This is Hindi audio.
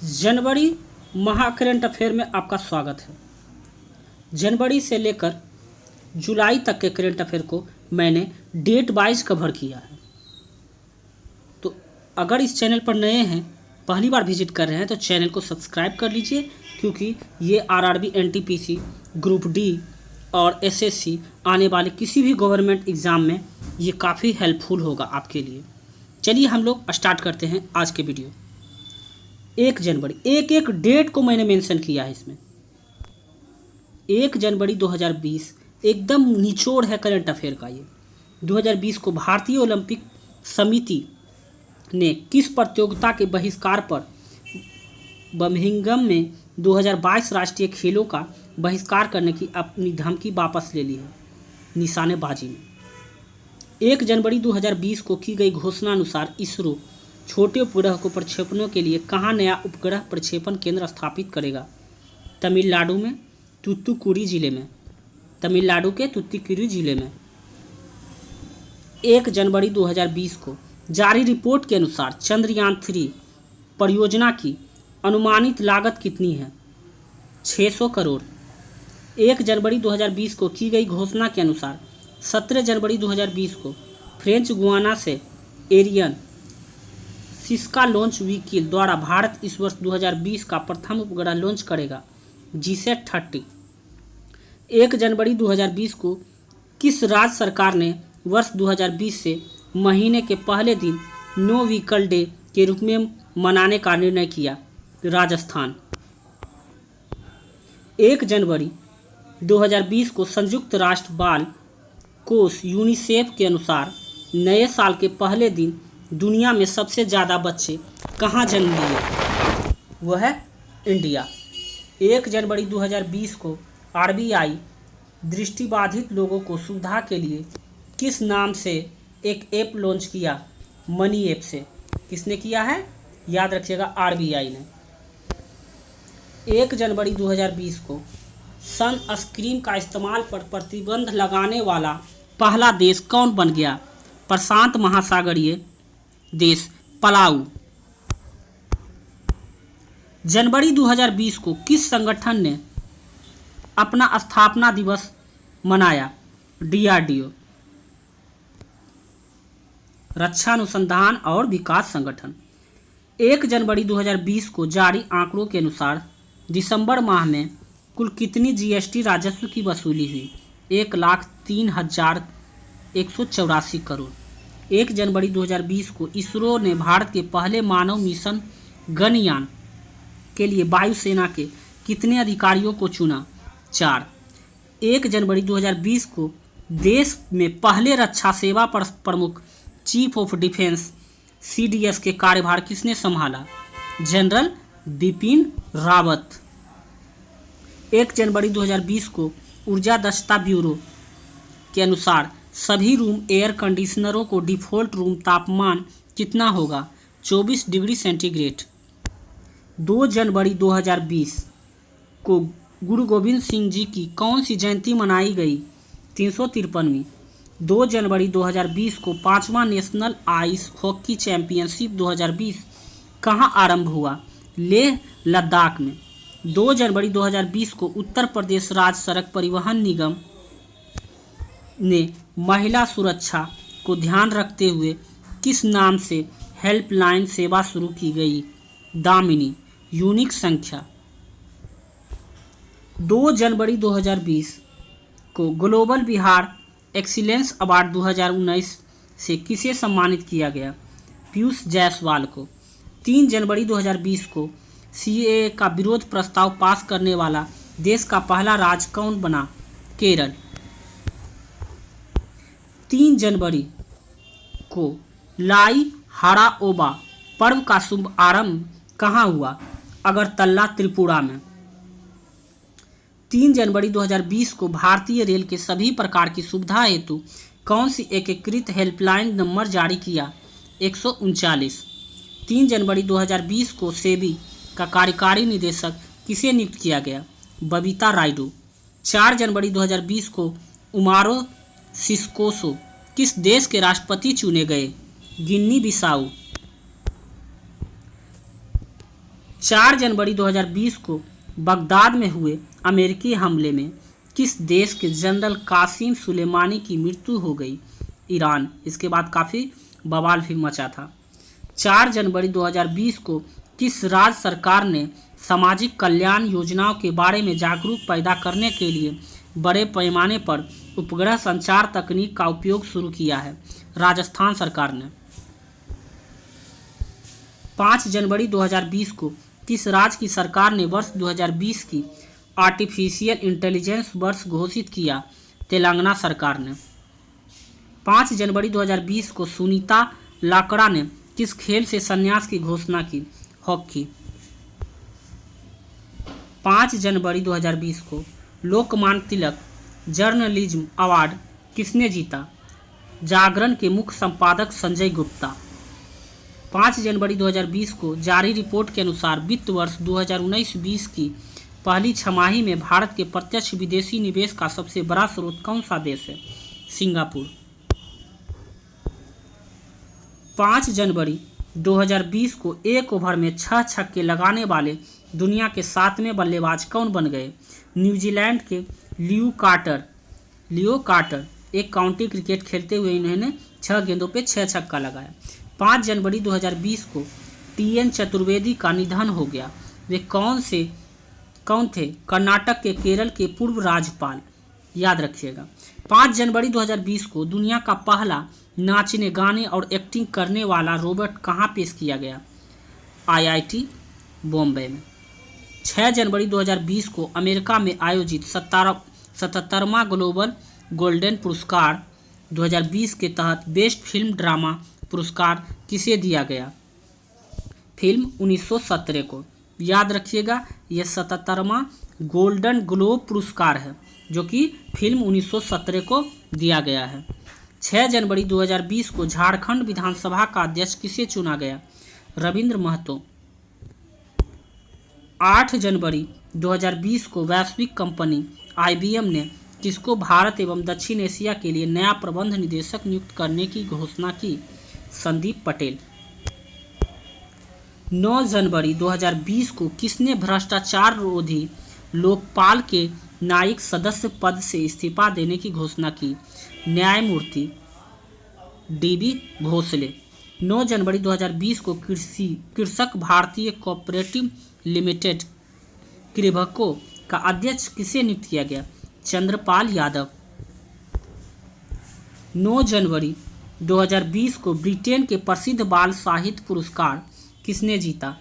जनवरी माह करंट अफेयर में आपका स्वागत है। जनवरी से लेकर जुलाई तक के करंट अफेयर को मैंने डेट वाइज कवर किया है। तो अगर इस चैनल पर नए हैं, पहली बार विजिट कर रहे हैं, तो चैनल को सब्सक्राइब कर लीजिए, क्योंकि ये आरआरबी, एनटीपीसी, ग्रुप डी और एसएससी आने वाले किसी भी गवर्नमेंट एग्ज़ाम में ये काफ़ी हेल्पफुल होगा आपके लिए। चलिए हम लोग स्टार्ट करते हैं आज के वीडियो। 1 जनवरी, एक डेट को मैंने मेंशन किया है इसमें। 1 जनवरी 2020 एकदम निचोड़ है करंट अफेयर का। ये 2020 को भारतीय ओलंपिक समिति ने किस प्रतियोगिता के बहिष्कार पर बर्मिंघम में 2022 राष्ट्रीय खेलों का बहिष्कार करने की अपनी धमकी वापस ले ली है? निशानेबाजी में 1 जनवरी 2020 को की गई घोषणा अनुसार इसरो छोटे उपग्रह को प्रक्षेपणों के लिए कहाँ नया उपग्रह प्रक्षेपण केंद्र स्थापित करेगा? तमिलनाडु में तूतुकुड़ी जिले में। तमिलनाडु के तूतुकुड़ी जिले में 1 जनवरी 2020 को जारी रिपोर्ट के अनुसार चंद्रयान 3 परियोजना की अनुमानित लागत कितनी है? 600 करोड़। 1 जनवरी 2020 को की गई घोषणा के अनुसार 17 जनवरी 2020 को फ्रेंच गुयाना से एरियन सिस्का लॉन्च व्हीकल द्वारा भारत इस वर्ष 2020 का प्रथम उपग्रह लॉन्च करेगा, जीसैट 30। 1 जनवरी 2020 को किस राज्य सरकार ने वर्ष 2020 से महीने के पहले दिन नो व्हीकल डे के रूप में मनाने का निर्णय किया? राजस्थान। 1 जनवरी 2020 को संयुक्त राष्ट्र बाल कोष यूनिसेफ के अनुसार नए साल के पहले दिन दुनिया में सबसे ज़्यादा बच्चे कहाँ जन्म लिए? वह है इंडिया। 1 जनवरी 2020 को आरबीआई दृष्टिबाधित लोगों को सुविधा के लिए किस नाम से एक ऐप लॉन्च किया? मनी ऐप से। किसने किया है? याद रखिएगा, आरबीआई ने। 1 जनवरी 2020 को सनस्क्रीन का इस्तेमाल पर प्रतिबंध लगाने वाला पहला देश कौन बन गया? प्रशांत महासागरीय देश पलाऊ। जनवरी 2020 को किस संगठन ने अपना स्थापना दिवस मनाया? डीआरडीओ, रक्षा अनुसंधान और विकास संगठन। 1 जनवरी 2020 को जारी आंकड़ों के अनुसार दिसंबर माह में कुल कितनी जीएसटी राजस्व की वसूली हुई? 1,03,184 करोड़। 1 जनवरी 2020 को इसरो ने भारत के पहले मानव मिशन गगनयान के लिए वायुसेना के कितने अधिकारियों को चुना? 4। 1 जनवरी 2020 को देश में पहले रक्षा सेवा प्रमुख चीफ ऑफ डिफेंस सीडीएस के कार्यभार किसने संभाला? जनरल बिपिन रावत। 1 जनवरी 2020 को ऊर्जा दक्षता ब्यूरो के अनुसार सभी रूम एयर कंडीशनरों को डिफ़ॉल्ट रूम तापमान कितना होगा? 24 डिग्री सेंटीग्रेड। 2 जनवरी 2020 को गुरु गोविंद सिंह जी की कौन सी जयंती मनाई गई? 353वीं। 2 जनवरी 2020 को 5वां नेशनल आइस हॉकी चैंपियनशिप 2020 कहाँ आरंभ हुआ? लेह लद्दाख में। 2 जनवरी 2020 को उत्तर प्रदेश राज्य सड़क परिवहन निगम ने महिला सुरक्षा को ध्यान रखते हुए किस नाम से हेल्पलाइन सेवा शुरू की गई? दामिनी। यूनिक संख्या। 2 जनवरी 2020 को ग्लोबल बिहार एक्सीलेंस अवार्ड 2019 से किसे सम्मानित किया गया? पीयूष जायसवाल को। 3 जनवरी 2020 को सीएए का विरोध प्रस्ताव पास करने वाला देश का पहला राज्य कौन बना? केरल। 3 जनवरी को लाई हाराओबा पर्व का शुभ आरंभ कहाँ हुआ? अगरतला, त्रिपुरा में। 3 जनवरी 2020 को भारतीय रेल के सभी प्रकार की सुविधा हेतु कौन सी एकीकृत हेल्पलाइन नंबर जारी किया? 139। 3 जनवरी 2020 को सेबी का कार्यकारी निदेशक किसे नियुक्त किया गया? बबीता रायडू। 4 जनवरी 2020 को उमारो सिस्कोसो किस देश के राष्ट्रपति चुने गए? गिनी बिसाऊ। 4 जनवरी 2020 को बगदाद में हुए अमेरिकी हमले में किस देश के जनरल कासिम सुलेमानी की मृत्यु हो गई? ईरान। इसके बाद काफ़ी बवाल भी मचा था। 4 जनवरी 2020 को किस राज्य सरकार ने सामाजिक कल्याण योजनाओं के बारे में जागरूक पैदा करने के लिए बड़े पैमाने पर उपग्रह संचार तकनीक का उपयोग शुरू किया है? राजस्थान सरकार ने। 5 जनवरी 2020 को किस राज्य की सरकार ने वर्ष 2020 की आर्टिफिशियल इंटेलिजेंस वर्ष घोषित किया? तेलंगाना सरकार ने। 5 जनवरी 2020 को सुनीता लाकड़ा ने किस खेल से संन्यास की घोषणा की? हॉकी। 5 जनवरी 2020 को लोकमान्य तिलक जर्नलिज्म अवार्ड किसने जीता? जागरण के मुख्य संपादक संजय गुप्ता। 5 जनवरी 2020 को जारी रिपोर्ट के अनुसार वित्त वर्ष 2019-20 की पहली छमाही में भारत के प्रत्यक्ष विदेशी निवेश का सबसे बड़ा स्रोत कौन सा देश है? सिंगापुर। 5 जनवरी 2020 को एक ओवर में 6 छक्के लगाने वाले दुनिया के 7वें बल्लेबाज कौन बन गए? न्यूजीलैंड के लियो कार्टर एक काउंटी क्रिकेट खेलते हुए इन्होंने 6 गेंदों पे 6 छक्का लगाया। 5 जनवरी 2020 को टी.एन. चतुर्वेदी का निधन हो गया। वे कौन थे? कर्नाटक के केरल के पूर्व राज्यपाल। याद रखिएगा। 5 जनवरी 2020 को दुनिया का पहला नाचने गाने और एक्टिंग करने वाला रोबोट कहाँ पेश किया गया? IIT बॉम्बे में। 6 जनवरी 2020 को अमेरिका में आयोजित 77वां ग्लोबल गोल्डन पुरस्कार 2020 के तहत बेस्ट फिल्म ड्रामा पुरस्कार किसे दिया गया? फिल्म 1917 को। याद रखिएगा, यह 77वां गोल्डन ग्लोब पुरस्कार है जो कि फिल्म 1917 को दिया गया है। 6 जनवरी 2020 को झारखंड विधानसभा का अध्यक्ष किसे चुना गया? रविंद्र महतो। 8 जनवरी 2020 को वैश्विक कंपनी IBM ने किसको भारत एवं दक्षिण एशिया के लिए नया प्रबंध निदेशक नियुक्त करने की घोषणा की? संदीप पटेल। 9 जनवरी 2020 को किसने भ्रष्टाचार रोधी लोकपाल के न्यायिक सदस्य पद से इस्तीफा देने की घोषणा की? न्यायमूर्ति DB भोसले। 9 जनवरी 2020 को कृषक भारतीय कोऑपरेटिव लिमिटेड क्रिभको का अध्यक्ष किसे नियुक्त किया गया? चंद्रपाल यादव। 9 जनवरी 2020 को ब्रिटेन के प्रसिद्ध बाल साहित्य पुरस्कार किसने जीता?